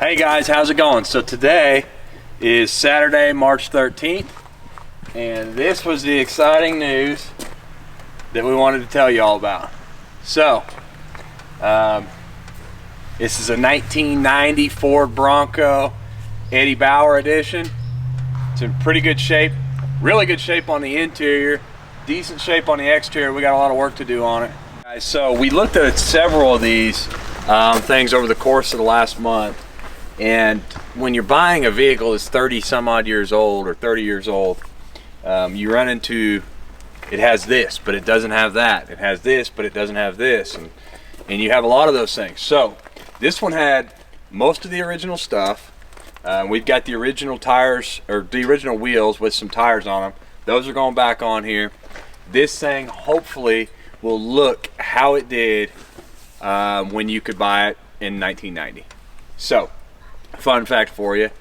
Hey guys, how's it going? So today is Saturday, March 13th, and this was the exciting news that we wanted to tell you all about. So, this is a 1990 Ford Bronco Eddie Bauer edition. It's in pretty good shape, really good shape on the interior, decent shape on the exterior. We got a lot of work to do on it. So we looked at several of these things over the course of the last month. And when you're buying a vehicle that's 30 some odd years old or 30 years old, you run into, it has this, but it doesn't have that. It has this, but it doesn't have this. And you have a lot of those things. So this one had most of the original stuff. We've got the original tires, or the original wheels with some tires on them. Those are going back on here. This thing hopefully will look how it did when you could buy it in 1990. So, fun fact for you,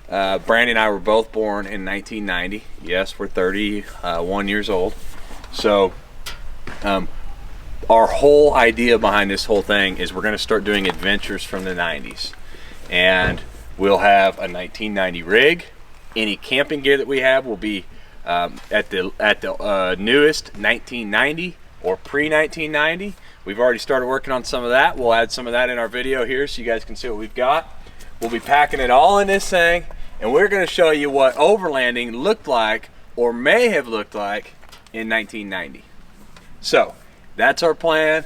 Brandy and I were both born in 1990. Yes, we're 31 years old. So our whole idea behind this whole thing is we're going to start doing adventures from the 90s, and we'll have a 1990 rig. Any camping gear that we have will be at the newest 1990 or pre-1990. We've already started working on some of that. We'll add some of that in our video here so you guys can see what we've got. We'll be packing it all in this thing, and we're going to show you what overlanding looked like or may have looked like in 1990. So that's our plan.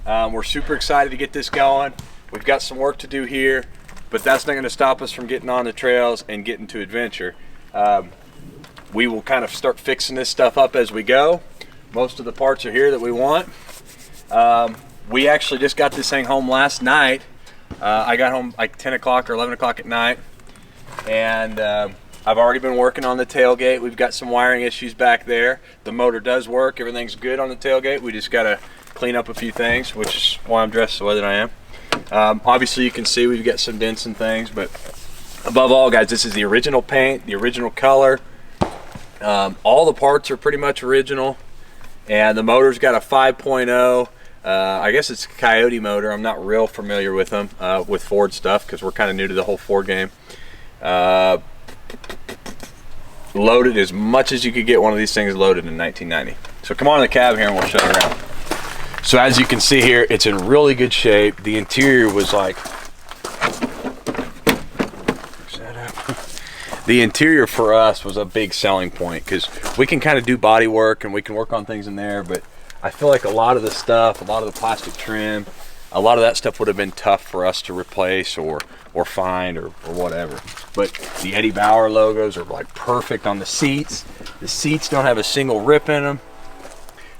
We're super excited to get this going. We've got some work to do here, but that's not going to stop us from getting on the trails and getting to adventure. We will kind of start fixing this stuff up as we go. Most of the parts are here that we want. We actually just got this thing home last night. I got home like 10 o'clock or 11 o'clock at night, and I've already been working on the tailgate. We've got some wiring issues back there. The motor does work. Everything's good on the tailgate. We just got to clean up a few things, which is why I'm dressed the way that I am. Obviously, you can see we've got some dents and things, but above all, guys, this is the original paint, the original color. All the parts are pretty much original, and the motor's got a 5.0. I guess it's a Coyote motor. I'm not real familiar with them, with Ford stuff, because we're kind of new to the whole Ford game. Loaded as much as you could get one of these things loaded in 1990. So come on in the cab here and we'll show you around. So as you can see here, it's in really good shape. The interior was like, the interior for us was a big selling point, because we can kind of do body work and we can work on things in there, but I feel like a lot of the stuff, a lot of the plastic trim, a lot of that stuff would have been tough for us to replace or find or whatever. But the Eddie Bauer logos are like perfect on the seats. The seats don't have a single rip in them.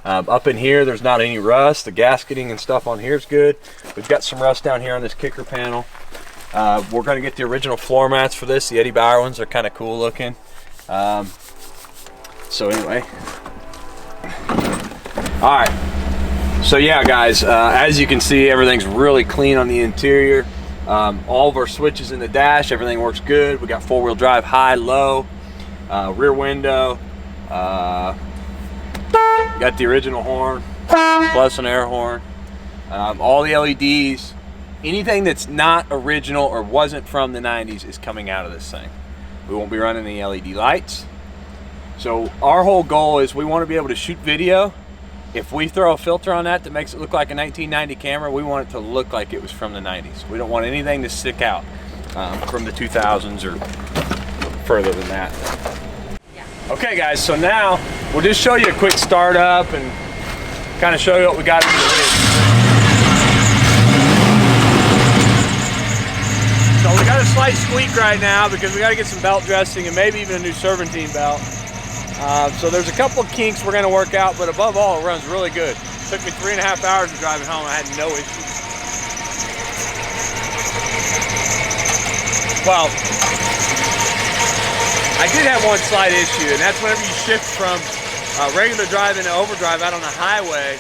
Up in here, there's not any rust. The gasketing and stuff on here is good. We've got some rust down here on this kicker panel. We're going to get the original floor mats for this. The Eddie Bauer ones are kind of cool looking. So anyway. All right, so yeah guys, as you can see, everything's really clean on the interior. All of our switches in the dash, everything works good. We got four-wheel drive, high, low, rear window, got the original horn plus an air horn. All the LEDs, anything that's not original or wasn't from the 90s is coming out of this thing. We won't be running any LED lights. So our whole goal is we want to be able to shoot video. If we throw a filter on that makes it look like a 1990 camera, we want it to look like it was from the 90s. We don't want anything to stick out from the 2000s or further than that. Yeah. Okay guys, so now we'll just show you a quick startup and kind of show you what we got in the rig. So we got a slight squeak right now because we got to get some belt dressing and maybe even a new serpentine belt. So there's a couple of kinks we're going to work out, but above all, it runs really good. It took me 3.5 hours of driving home. I had no issues. Well, I did have one slight issue, and that's whenever you shift from regular drive into overdrive out on the highway,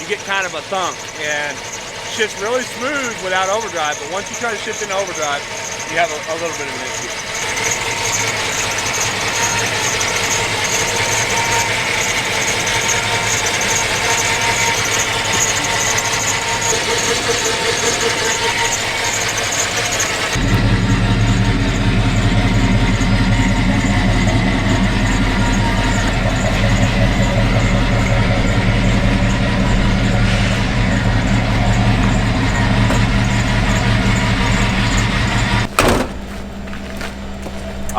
you get kind of a thunk, and it shifts really smooth without overdrive, but once you try to shift into overdrive, you have a little bit of an issue.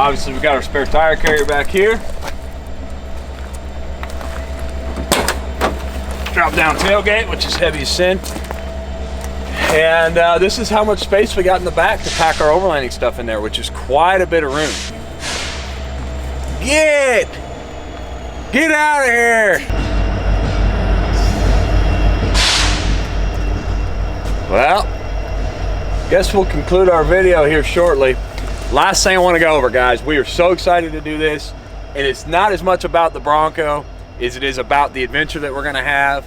Obviously, we got our spare tire carrier back here. Drop down tailgate, which is heavy as sin. And this is how much space we got in the back to pack our overlanding stuff in there, which is quite a bit of room. Get out of here. Well, guess we'll conclude our video here shortly. Last thing I want to go over, guys, we are so excited to do this, and it's not as much about the Bronco as it is about the adventure that we're going to have.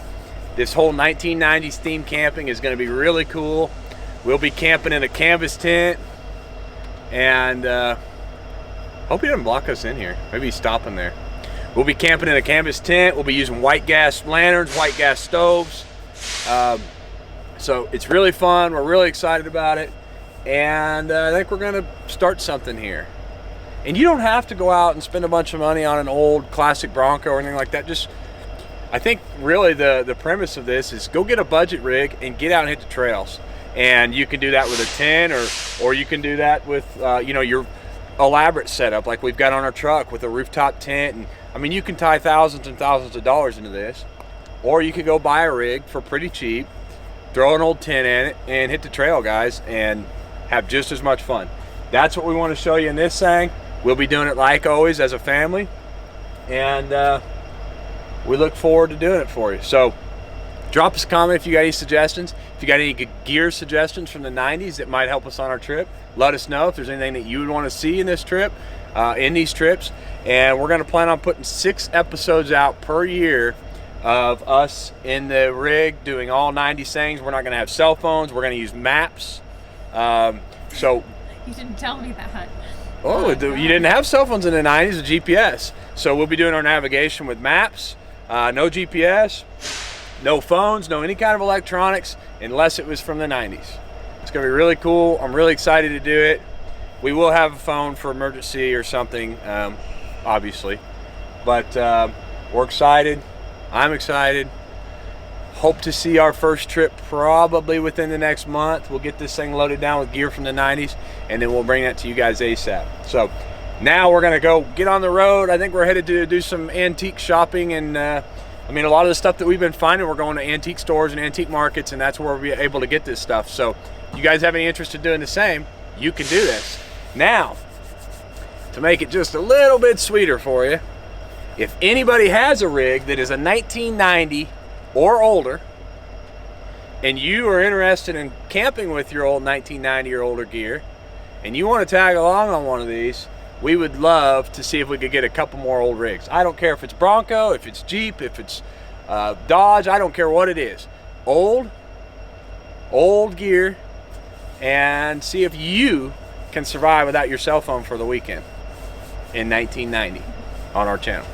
This whole 1990s theme camping is going to be really cool. We'll be camping in a canvas tent, and hope he doesn't block us in here. Maybe he's stopping there. We'll be camping in a canvas tent. We'll be using white gas lanterns, white gas stoves. So it's really fun. We're really excited about it, and I think we're going to start something here. And you don't have to go out and spend a bunch of money on an old classic Bronco or anything like that. Just, I think really the premise of this is go get a budget rig and get out and hit the trails. And you can do that with a tent, or you can do that with you know, your elaborate setup like we've got on our truck with a rooftop tent. And I mean, you can tie thousands and thousands of dollars into this, or you could go buy a rig for pretty cheap, throw an old tent in it, and hit the trail, guys, and have just as much fun. That's what we want to show you in this thing. We'll be doing it like always as a family, and we look forward to doing it for you. So drop us a comment if you got any suggestions. If you got any gear suggestions from the 90s that might help us on our trip, let us know if there's anything that you would want to see in this trip, in these trips. And we're going to plan on putting 6 episodes out per year of us in the rig doing all 90s things. We're not going to have cell phones. We're going to use maps. So you didn't tell me that. Oh, you didn't have cell phones in the 90s, a GPS. So we'll be doing our navigation with maps. No GPS, no phones, no any kind of electronics, unless it was from the 90s. It's going to be really cool. I'm really excited to do it. We will have a phone for emergency or something, obviously. But we're excited. I'm excited. Hope to see our first trip probably within the next month. We'll get this thing loaded down with gear from the 90s, and then we'll bring that to you guys ASAP. So now we're gonna go get on the road. I think we're headed to do some antique shopping, and I mean, a lot of the stuff that we've been finding, we're going to antique stores and antique markets, and that's where we'll be able to get this stuff. So if you guys have any interest in doing the same, you can do this. Now, to make it just a little bit sweeter for you, if anybody has a rig that is a 1990 or older, and you are interested in camping with your old 1990 or older gear, and you want to tag along on one of these, we would love to see if we could get a couple more old rigs. I don't care if it's Bronco, if it's Jeep, if it's Dodge, I don't care what it is. Old gear, and see if you can survive without your cell phone for the weekend in 1990 on our channel.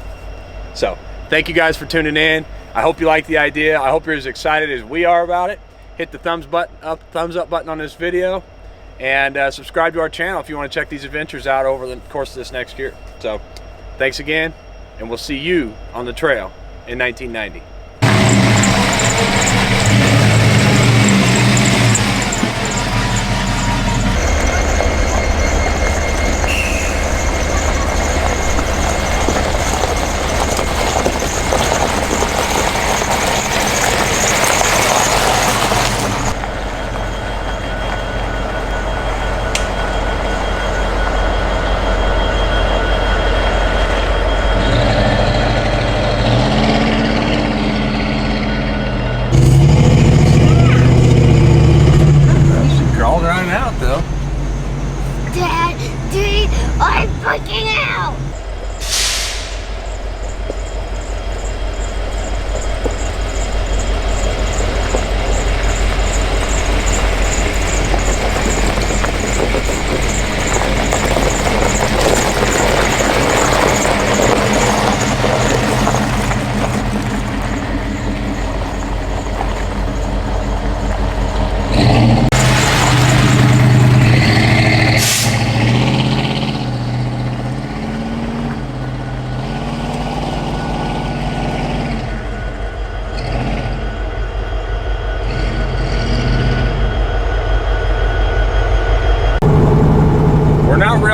So thank you guys for tuning in. I hope you like the idea. I hope you're as excited as we are about it. Hit the thumbs up button on this video, and subscribe to our channel if you want to check these adventures out over the course of this next year. So thanks again, and we'll see you on the trail in 1990.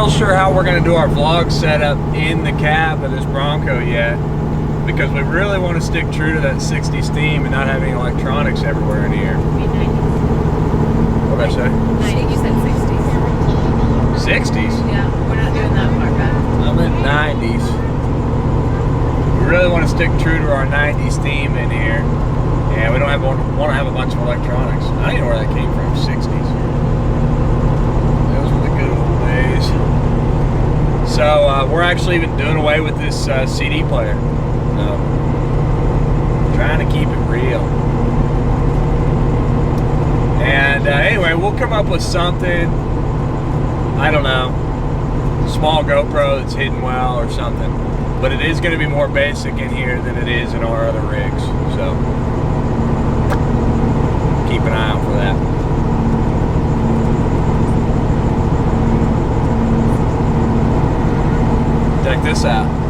real sure how we're going to do our vlog setup in the cab of this Bronco yet, because we really want to stick true to that 60s theme and not have any electronics everywhere in here. I mean 90s. What did I say? 90s, you said 60s. 60s? Yeah, we're not doing that far back. I'm in 90s. We really want to stick true to our 90s theme in here, and we don't want to have a bunch of electronics. I don't even know where that came from. 60s. Those were the good old days. So we're actually even doing away with this CD player. Trying to keep it real. And anyway, we'll come up with something. I don't know. Small GoPro that's hidden well or something. But it is going to be more basic in here than it is in our other rigs. So keep an eye out for that. Check this out.